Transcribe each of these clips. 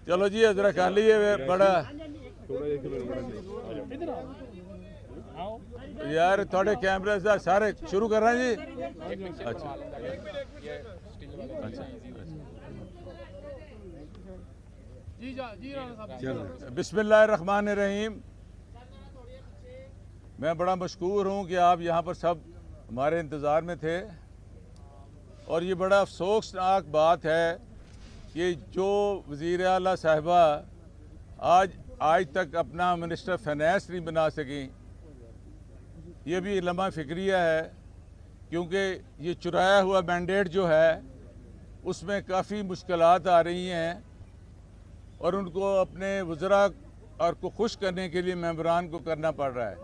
चलो जी जरा कर लीजिए बड़ा यार थोड़े कैमरे से सारे शुरू कर रहे हैं जी। अच्छा अच्छा बिस्मिल्लाहिर्रहमानिर्रहीम। मैं बड़ा मशकूर हूँ कि आप यहाँ पर सब हमारे इंतज़ार में थे और ये बड़ा अफसोसनाक बात है कि जो वज़ीर आला साहिबा आज तक अपना मिनिस्टर फाइनेंस नहीं बना सकी, ये भी लम्हा फ़िक्रिया है क्योंकि ये चुराया हुआ मैंडेट जो है उसमें काफ़ी मुश्किलात आ रही हैं और उनको अपने वज़रा और को खुश करने के लिए मेंबरान को करना पड़ रहा है।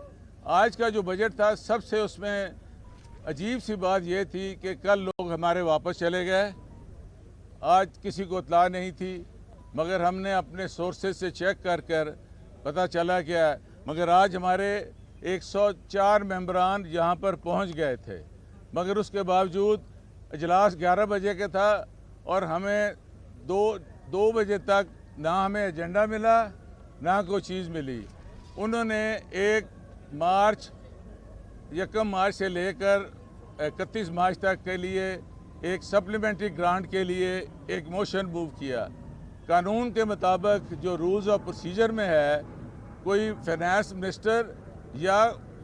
आज का जो बजट था सबसे उसमें अजीब सी बात यह थी कि कल लोग हमारे वापस चले गए, आज किसी को इत्तला नहीं थी, मगर हमने अपने सोर्सेज से चेक कर पता चला क्या है, मगर आज हमारे 104 मेंबरान यहाँ पर पहुँच गए थे, मगर उसके बावजूद इजलास 11 बजे का था और हमें दो बजे तक ना हमें एजेंडा मिला ना कोई चीज़ मिली। उन्होंने 1 मार्च से लेकर 31 मार्च तक के लिए एक सप्लीमेंट्री ग्रांट के लिए एक मोशन मूव किया। कानून के मुताबिक जो रूल्स ऑफ प्रोसीजर में है, कोई फाइनेंस मिनिस्टर या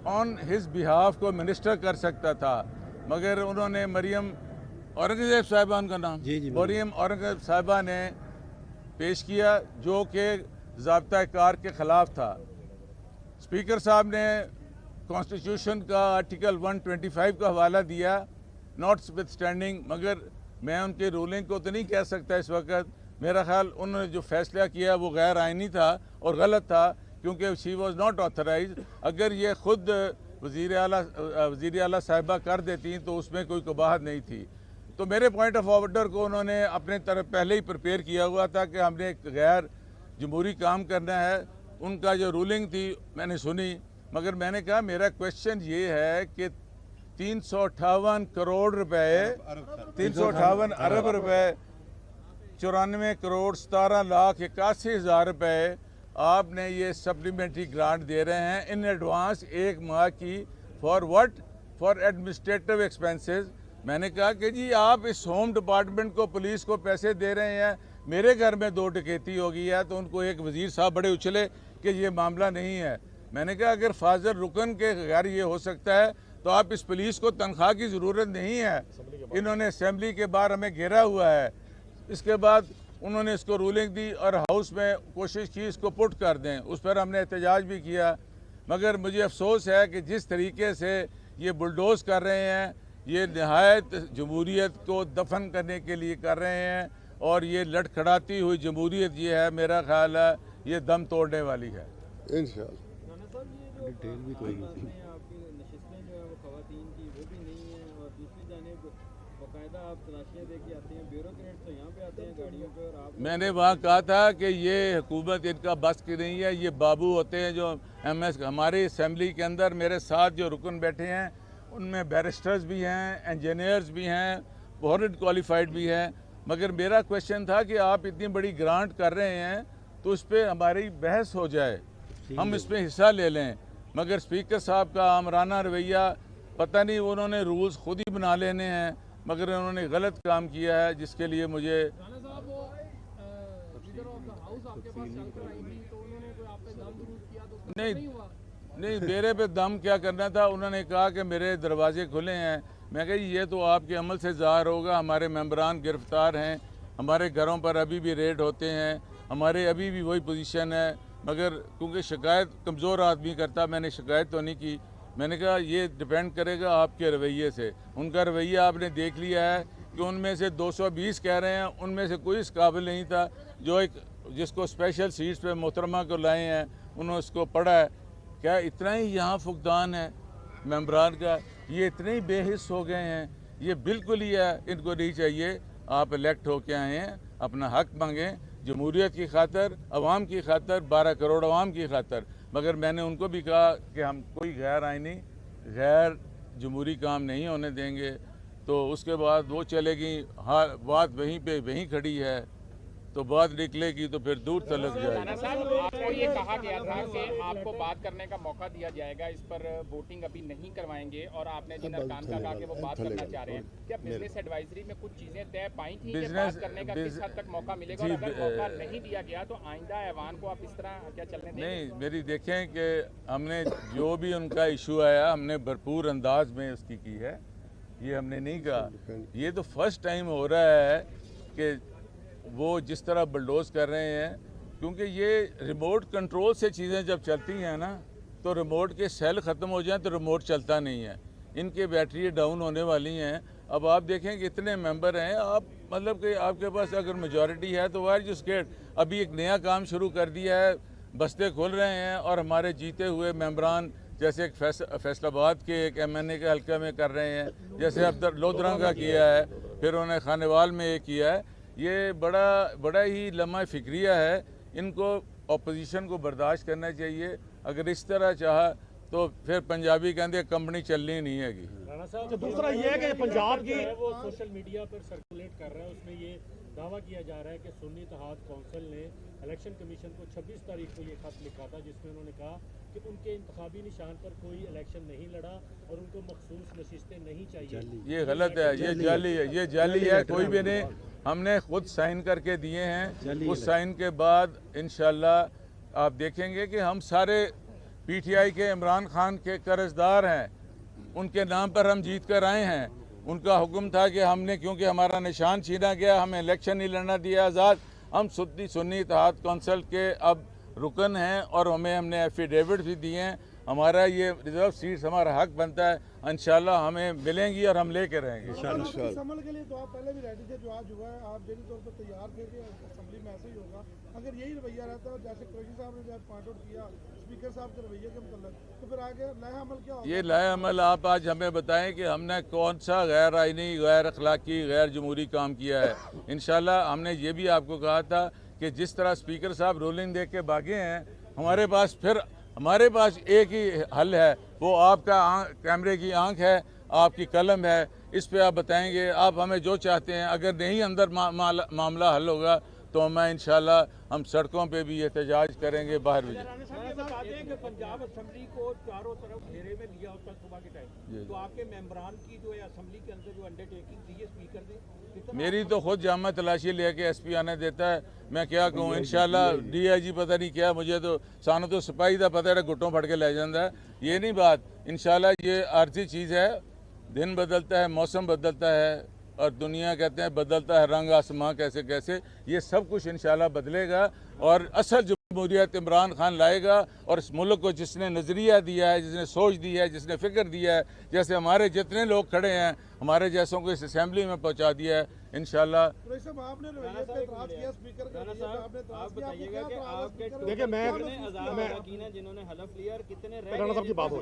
ऑन हिज बिहाफ को मिनिस्टर कर सकता था, मगर उन्होंने मरियम औरंगज़ेब साहिबा का नाम मरियम औरंगज़ेब साहिबा ने पेश किया जो कि ज़ाब्ता कार के ख़िलाफ़ था। स्पीकर साहब ने कॉन्स्टिट्यूशन का आर्टिकल 125 का हवाला दिया नॉट विद स्टैंडिंग, मगर मैं उनके रूलिंग को तो नहीं कह सकता इस वक्त। मेरा ख्याल उन्होंने जो फैसला किया वो गैर आइनी था और गलत था क्योंकि शी वॉज नॉट ऑथराइज। अगर ये ख़ुद वज़ीर आला साहिबा कर देती तो उसमें कोई कबाहत नहीं थी। तो मेरे पॉइंट ऑफ ऑर्डर को उन्होंने अपने तरफ पहले ही प्रिपेयर किया हुआ था कि हमने एक गैर जमहूरी काम करना है। उनका जो रूलिंग थी मैंने सुनी, मगर मैंने कहा मेरा क्वेश्चन ये है कि 358 करोड़ रुपए 358 अरब रुपए 94 करोड़ 17 लाख 81 हज़ार रुपये आपने ये सप्लीमेंट्री ग्रांट दे रहे हैं इन एडवांस 1 माह की। For what? For administrative expenses. मैंने कहा कि जी आप इस होम डिपार्टमेंट को, पुलिस को पैसे दे रहे हैं, मेरे घर में 2 डकैती हो गई है तो उनको एक वज़ीर साहब बड़े उछले कि ये मामला नहीं है। मैंने कहा अगर फाजर रुकन के घर ये हो सकता है तो आप इस पुलिस को तनख्वाह की ज़रूरत नहीं है। इन्होंने असेंबली के बाहर हमें घेरा हुआ है। इसके बाद उन्होंने इसको रूलिंग दी और हाउस में कोशिश की इसको पुट कर दें, उस पर हमने एहतजाज भी किया। मगर मुझे अफसोस है कि जिस तरीके से ये बुलडोज कर रहे हैं, ये नहायत जमहूरियत को दफन करने के लिए कर रहे हैं और ये लड़खड़ाती हुई जमहूरियत ये है, मेरा ख्याल है ये दम तोड़ने वाली है। इंशाअल्लाह डिटेल भी कोई नहीं है। आपकी नशिस्तें जो है वो ख़वातीन की वो भी नहीं है और दूसरी जानिब बाकायदा आप तलाशियाँ दे के आते हैं, ब्यूरोक्रेट तो यहाँ पे आते हैं गाड़ियों पे और आप। मैंने वहाँ कहा था कि ये हुकूमत इनका बस की नहीं है, ये बाबू होते हैं जो MS हमारी असम्बली के अंदर मेरे साथ जो रुकन बैठे हैं उनमें बैरिस्टर्स भी हैं, इंजीनियर्स भी हैं, बहुत क्वालिफाइड भी हैं। मगर मेरा क्वेश्चन था कि आप इतनी बड़ी ग्रांट कर रहे हैं तो उस पर हमारी बहस हो जाए, हम इसमें हिस्सा ले लें। मगर स्पीकर साहब का आमराना रवैया, पता नहीं उन्होंने रूल्स खुद ही बना लेने हैं, मगर उन्होंने गलत काम किया है जिसके लिए मुझे नहीं मेरे पे दम क्या करना था। उन्होंने कहा कि मेरे दरवाजे खुले हैं। मैं कही ये तो आपके अमल से ज़ाहिर होगा, हमारे मेंबरान गिरफ्तार हैं, हमारे घरों पर अभी भी रेड होते हैं, हमारे अभी भी वही पोजीशन है। मगर क्योंकि शिकायत कमज़ोर आदमी करता, मैंने शिकायत तो नहीं की। मैंने कहा ये डिपेंड करेगा आपके रवैये से। उनका रवैया आपने देख लिया है कि उनमें से 220 कह रहे हैं, उनमें से कोई इस काबिल नहीं था जो एक जिसको स्पेशल सीट्स पे मोहतरमा को लाए हैं, उन्होंने उसको पढ़ा है। क्या इतना ही यहाँ फुकदान है मेंबरान का? ये इतने ही बेहिस हो गए हैं, ये बिल्कुल ही है, इनको नहीं चाहिए। आप इलेक्ट होके आए हैं, अपना हक मांगें जमहूरियत की खातर, अवाम की खातर, 12 करोड़ अवाम की खातर। मगर मैंने उनको भी कहा कि हम कोई गैर आइनी, गैर जमहूरी काम नहीं होने देंगे। तो उसके बाद वो चलेगी, हाँ बात वहीं पे वहीं खड़ी है, तो बात निकलेगी तो फिर दूर तलक जाएगी। राणा साहब, आपको ये कहा गया था कि आपको बात करने का मौका दिया जाएगा, इस पर वोटिंग अभी नहीं करवाएंगे, और आपने जिन अरकान का कहा कि वो बात करना चाह रहे हैं, क्या बिजनेस एडवाइजरी में कुछ चीजें तय पाई थी कि बात करने का किस हद तक मौका मिलेगा, और अगर मौका नहीं दिया गया तो आइंदा ऐवान को आप इस तरह क्या चलने देंगे? नहीं, मेरी देखें कि हमने जो भी उनका इशू आया हमने भरपूर अंदाज में उसकी की है, ये हमने नहीं कहा। ये तो फर्स्ट टाइम हो रहा है कि वो जिस तरह बलडोज कर रहे हैं, क्योंकि ये रिमोट कंट्रोल से चीज़ें जब चलती हैं ना, तो रिमोट के सेल ख़त्म हो जाएं तो रिमोट चलता नहीं है, इनके बैटरी डाउन होने वाली हैं। अब आप देखें कि इतने मेंबर हैं, आप मतलब कि आपके पास अगर मेजॉरिटी है तो वायर जो स्टेट अभी एक नया काम शुरू कर दिया है, बस्ते खोल रहे हैं, और हमारे जीते हुए मेंबरान जैसे एक फैसलाबाद के एक MNA के हल्के में कर रहे हैं, जैसे अब लोधरा का किया है, फिर उन्होंने खानेवाल में ये किया है। ये बड़ा ही लम्हा फिक्रिया है, इनको अपोजिशन को बर्दाश्त करना चाहिए। अगर इस तरह चाहा तो फिर पंजाबी कहते कंपनी चलनी नहीं हैगी। राणा साहब, दूसरा ये है कि पंजाब की वो सोशल मीडिया पर सर्कुलेट कर रहा है, उसमें ये दावा किया जा रहा है कि सुन्नी इत्तेहाद कौंसिल ने इलेक्शन कमीशन को 26 तारीख को ये खत लिखा था, जिसमें उन्होंने कहा कि उनके इंतखाबी निशान पर कोई इलेक्शन नहीं लड़ा और उनको मखसूस नशिस्तें नहीं चाहिए। ये गलत है, ये जाली है, ये जाली है, कोई भी नहीं। हमने खुद साइन करके दिए हैं, उस साइन के बाद इंशाल्लाह आप देखेंगे कि हम सारे PTI के इमरान खान के कर्जदार हैं, उनके नाम पर हम जीत कर आए हैं। उनका हुक्म था कि हमने, क्योंकि हमारा निशान छीना गया, हमें इलेक्शन नहीं लड़ना दिया आज़ाद, हम सुन्नी इत्तेहाद कौंसिल के अब रुकन हैं, और हमने एफिडेविट भी दिए हैं। हमारा ये रिजर्व सीट्स हमारा हक बनता है, इंशाल्लाह हमें मिलेंगी और हम लेके रहेंगे। अमल के लिए तो आप पहले भी रेडी थे, जो आज हुआ है आप दिली तौर पर तैयार थे कि असेंबली में ऐसे ही होगा। अगर यही रवैया रहता है, जैसे कुरैशी साहब ने जब पॉइंट आउट किया स्पीकर साहब के रवैये के मतलब, तो फिर आगे नया अमल क्या होगा? ये नया अमल आप आज हमें बताएं कि हमने कौन सा गैर आइनी, गैर अखलाकी, गैर जमहूरी काम किया है। इंशाल्लाह हमने ये भी आपको कहा था कि जिस तरह स्पीकर साहब रूलिंग देख के भागे हैं, हमारे पास एक ही हल है, वो आपका कैमरे की आंख है, आपकी कलम है, इस पे आप बताएंगे आप हमें जो चाहते हैं। अगर नहीं अंदर मामला हल होगा तो मैं इंशाल्लाह हम सड़कों पे भी एहतजाज करेंगे, बाहर भी। पंजाब असेंबली को चारों तरफ घेरे में लिया होता सुबह के टाइम, तो आपके मेंबरान की जो है असेंबली के अंदर जो अंडरटेकिंग थी ये स्पीकर ने, मेरी तो खुद जामा तलाशी लेके SP आने देता है, मैं क्या कहूँ। इंशाल्लाह DIG पता नहीं क्या, मुझे तो सानू तो सिपाही का पता है, गुट्टों फट के ले जाता है, ये नहीं बात। इंशाल्लाह ये आर्जी चीज़ है, दिन बदलता है, मौसम बदलता है, और दुनिया कहते हैं बदलता है रंग आसमां कैसे कैसे, ये सब कुछ इंशाल्लाह बदलेगा, और असल जमहूरियत इमरान खान लाएगा। और इस मुल्क को जिसने नज़रिया दिया है, जिसने सोच दी है, जिसने फ़िक्र दिया है, जैसे हमारे जितने लोग खड़े हैं, हमारे जैसों को इस असेंबली में पहुँचा दिया है, इंशाल्लाह। देखिए मैं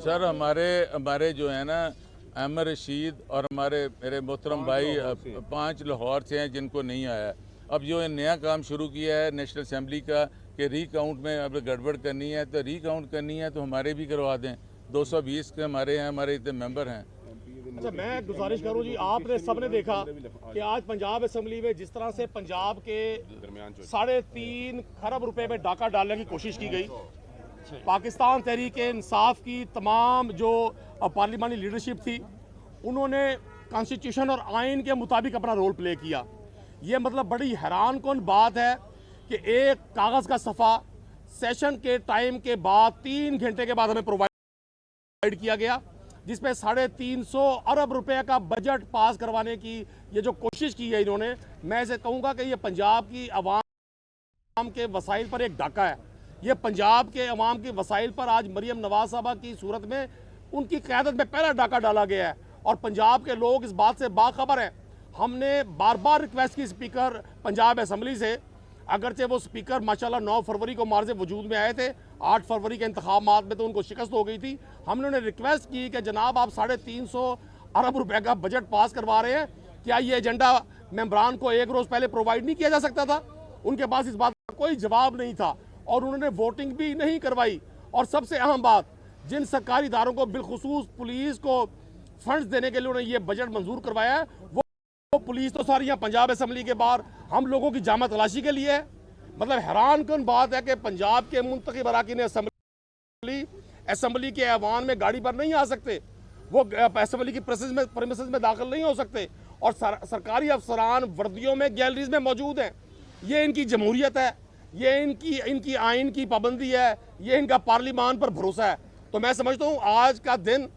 सर हमारे जो है ना अहमद रशीद और मेरे मोहतरम भाई 5 लाहौर से हैं जिनको नहीं आया। अब जो नया काम शुरू किया है नेशनल असेंबली का कि रीकाउंट में अब गड़बड़ करनी है, तो रीकाउंट करनी है तो हमारे भी करवा दें। 220 के हमारे हैं, हमारे इतने मेंबर हैं। अच्छा, मैं गुजारिश करूं जी, आपने सबने देखा कि आज पंजाब असेंबली में जिस तरह से पंजाब के 3.5 खरब रुपए में डाका डालने की कोशिश की गई, पाकिस्तान तहरीक इंसाफ की तमाम जो पार्लिमानी लीडरशिप थी, उन्होंने कॉन्स्टिट्यूशन और आइन के मुताबिक अपना रोल प्ले किया। ये मतलब बड़ी हैरान कौन बात है कि एक कागज़ का सफ़ा सेशन के टाइम के बाद 3 घंटे के बाद हमें प्रोवाइड किया गया, जिसमें 350 अरब रुपए का बजट पास करवाने की ये जो कोशिश की है इन्होंने, मैं इसे कहूँगा कि ये पंजाब की आवाम के वसाइल पर एक डाका है। ये पंजाब के अवाम के वसाइल पर आज मरियम नवाज साहबा की सूरत में उनकी क़यादत में पहला डाका डाला गया है, और पंजाब के लोग इस बात से बाखबर हैं। हमने बार बार रिक्वेस्ट की स्पीकर पंजाब असेंबली से, अगरचे वो स्पीकर माशाल्लाह 9 फरवरी को मार्ज वजूद में आए थे, 8 फरवरी के इंतखाबात में तो उनको शिकस्त हो गई थी। हमने उन्हें रिक्वेस्ट की कि जनाब आप 350 अरब रुपए का बजट पास करवा रहे हैं, क्या ये एजेंडा मेंबरान को एक रोज़ पहले प्रोवाइड नहीं किया जा सकता था? उनके पास इस बात का कोई जवाब नहीं था, और उन्होंने वोटिंग भी नहीं करवाई। और सबसे अहम बात, जिन सरकारी इदारों को बिलखुसूस पुलिस को फंड्स देने के लिए उन्होंने ये बजट मंजूर करवाया है। वो पुलिस तो सारी यहाँ पंजाब असम्बली के बाहर हम लोगों की जामा तलाशी के लिए है। मतलब हैरान कन बात है कि पंजाब के मुंतखब अराकीन असम्बली के ऐवान में गाड़ी पर नहीं आ सकते, वो असम्बली की प्रेमिसेस में दाखिल नहीं हो सकते, और सरकारी अफसरान वर्दियों में गैलरीज में मौजूद हैं। ये इनकी जमहूरियत है, ये इनकी आइन की पाबंदी है, ये इनका पार्लिमान पर भरोसा है। तो मैं समझता हूँ आज का दिन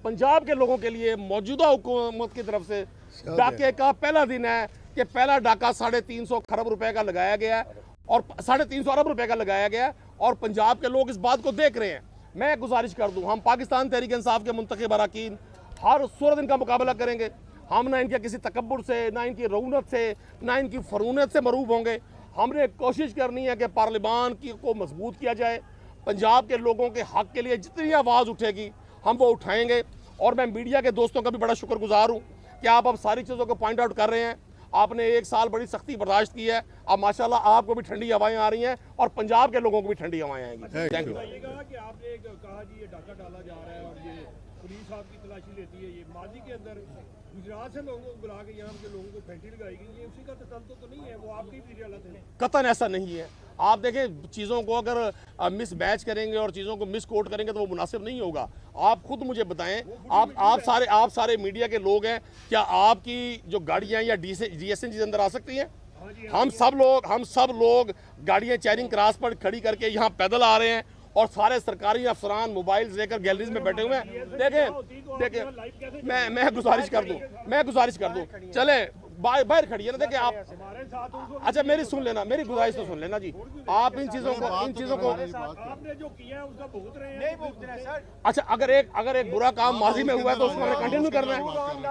पंजाब के लोगों के लिए मौजूदा हुकूमत की तरफ से डाके का पहला दिन है कि पहला डाका 350 खरब रुपए का लगाया गया है और 350 अरब रुपए का लगाया गया है, और पंजाब के लोग इस बात को देख रहे हैं। मैं गुजारिश कर दूं, हम पाकिस्तान तहरीक इंसाफ के मुंतखब अरकान हर सूरत इनका मुकाबला करेंगे। हम ना इनके किसी तकब्बुर से, ना इनकी रऊनत से, ना इनकी फरूनत से मरूब होंगे। हमने कोशिश करनी है कि पार्लिमान को मजबूत किया जाए। पंजाब के लोगों के हक के लिए जितनी आवाज़ उठेगी हम वो उठाएंगे। और मैं मीडिया के दोस्तों का भी बड़ा शुक्रगुजार हूँ कि आप अब सारी चीज़ों को पॉइंट आउट कर रहे हैं। आपने एक साल बड़ी सख्ती बर्दाश्त की है, अब माशाल्लाह आपको भी ठंडी हवाएं आ रही हैं और पंजाब के लोगों को भी ठंडी हवाएं आएंगी। Thank you. कि आपने कहा जी ये डाका डाला जा रहा है और ये पुलिस आपकी तलाशी लेती है, ये माजी के अंदर गुजरात से लोगों को बुला के यहाँ के लोगों को फैंटी लगाई गई, ये उसी का तसल्सुल तो नहीं है, वो आपकी भी रियालत है? कतन ऐसा नहीं है। आप देखें चीज़ों को अगर मिस मैच करेंगे और चीज़ों को मिस कोट करेंगे तो वो मुनासिब नहीं होगा। आप खुद मुझे बताएं, आप सारे मीडिया के लोग हैं, क्या आपकी जो गाड़ियाँ या DSN के अंदर आ सकती हैं? हम सब लोग गाड़ियाँ चैरिंग क्रॉस पर खड़ी करके यहाँ पैदल आ रहे हैं और सारे सरकारी अफसरान मोबाइल लेकर गैलरीज में बैठे हुए हैं। देखें मैं गुजारिश कर दूं चले बाहर खड़ी है ना, देखिए आप अच्छा मेरी सुन लेना, मेरी गुजारिश तो सुन लेना जी। आप इन चीजों को आपने जो किया है उसका भुगत रहे हैं, नहीं भुगत रहे सर। अच्छा अगर एक बुरा काम माजी में हुआ है तो उसको हमें कंटिन्यू करना है।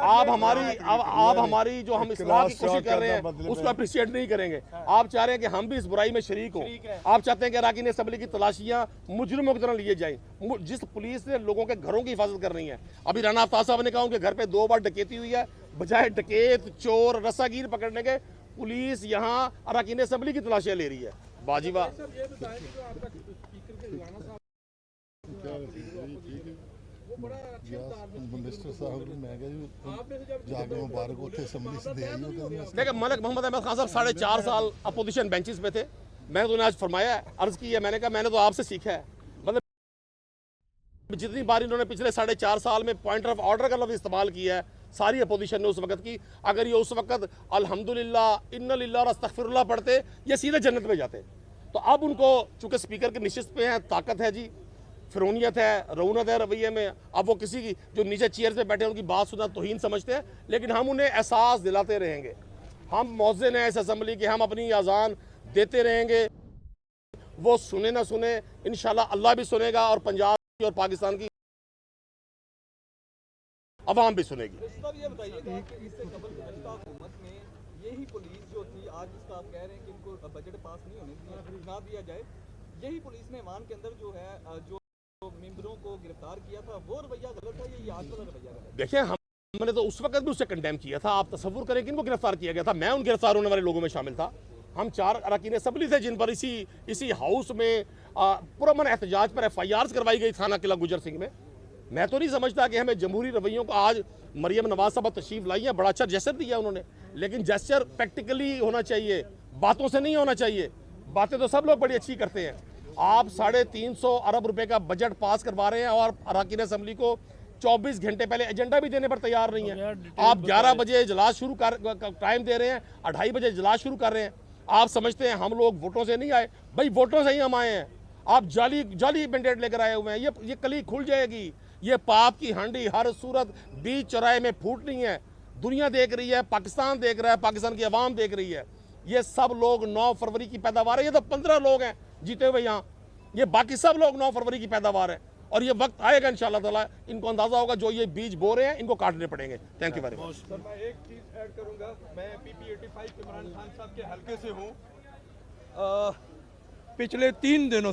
आप हमारी जो हम इस्लाह की कोशिश कर रहे हैं उसको अप्रिशिएट नहीं करेंगे। आप चाह रहे हैं कि हम भी इस बुराई में शरीक हों। आप चाहते हैं कि अरकान असम्बली की तलाशियां मुजरिमों की तरह लिए जाएं। जिस पुलिस ने लोगों के घरों की हिफाजत करनी है, अभी राना अफ्ताब साहब ने कहा उनके घर पे 2 बार डकैती हुई है, बजाय डकैत चोर रस्सागीर पकड़ने के पुलिस यहाँ अरकान असम्बली की तलाशियां ले रही है। बाजीवा मिनिस्टर साहब ने मैं जाके मुबारक उठे असम्बली से दे आइए। देखिए मलिक मोहम्मद अहमद खान साहब 4.5 साल अपोजिशन बेंचेस पे थे। मैंने तो उन्हें आज फरमाया, अर्ज की है, मैंने कहा मैंने तो आपसे सीखा है। मतलब जितनी बार इन्होंने पिछले 4.5 साल में पॉइंट ऑफ ऑर्डर का लफ्ज़ इस्तेमाल किया है सारी अपोजिशन ने उस वक्त की, अगर ये उस वक्त अल्हम्दुलिल्लाह इन्ना लिल्लाह और अस्तगफिरुल्लाह पढ़ते ये सीधे जन्नत में जाते। तो अब उनको चूंकि स्पीकर के निशिस्त पे हैं, ताकत है जी, फिरौनियत है, रऊनत है रवैये में। अब वो किसी की जो नीचे चेयर पे बैठे उनकी बात सुना तौहीन समझते हैं, लेकिन हम उन्हें एहसास दिलाते रहेंगे। हम मौज़िन हैं इस असम्बली के, हम अपनी अज़ान देते रहेंगे। वो सुने ना सुने, इंशाल्लाह अल्लाह भी सुनेगा और पंजाब और पाकिस्तान की अवाम भी सुनेगी। सर ये बताइए कि इससे कबल गुज़श्ता हुकूमत में यही पुलिस जो थी, आज जिसका आप कह रहे हैं कि इनको बजट पास नहीं होने दिया ना दिया जाए, यही पुलिस ने ईमान के अंदर जो है जो मेंबरों को गिरफ्तार किया था, वो रवैया गलत है, ये आज वाला रवैया गलत है? देखिए हमने तो उस वक्त भी उसे कंडेम किया था। आप तसव्वुर करें कि इनको गिरफ्तार किया गया था, मैं उन गिरफ्तार होने वाले लोगों में शामिल था। हम 4 अरकान असम्बली थे जिन पर इसी हाउस में पुरअमन एहतजाज पर FIRs करवाई गई थाना किला गुजर सिंह में। मैं तो नहीं समझता कि हमें जमहूरी रवैयों को, आज मरियम नवाज साहब तशरीफ लाई है, बड़ा अच्छा जेस्चर दिया उन्होंने, लेकिन जेस्चर प्रैक्टिकली होना चाहिए, बातों से नहीं होना चाहिए। बातें तो सब लोग बड़ी अच्छी करते हैं। आप 350 अरब रुपए का बजट पास करवा रहे हैं और अरकान असम्बली को 24 घंटे पहले एजेंडा भी देने पर तैयार नहीं है। आप 11 बजे इजलास शुरू कर टाइम दे रहे हैं, 2:30 बजे इजलास शुरू कर रहे हैं। आप समझते हैं हम लोग वोटों से नहीं आए? भाई वोटों से ही हम आए हैं। आप जाली मैंडेट लेकर आए हुए हैं। ये कली खुल जाएगी। ये पाप की हांडी हर सूरत बीच चौराहे में फूटनी है। दुनिया देख रही है, पाकिस्तान देख रहा है, पाकिस्तान की आवाम देख रही है। ये सब लोग 9 फरवरी की पैदावार है। ये तो 15 लोग हैं जीते हुए यहाँ, ये बाकी सब लोग 9 फरवरी की पैदावार है। और ये वक्त आएगा इंशाअल्लाह ताला, इनको अंदाजा होगा जो ये बीज बो रहे हैं इनको काटने पड़ेंगे। Thank you very much. Sir मैं एक चीज़ ऐड करूँगा, मैं PP85 इमरान खान साहब के हल्के से हूँ। पिछले 3 दिनों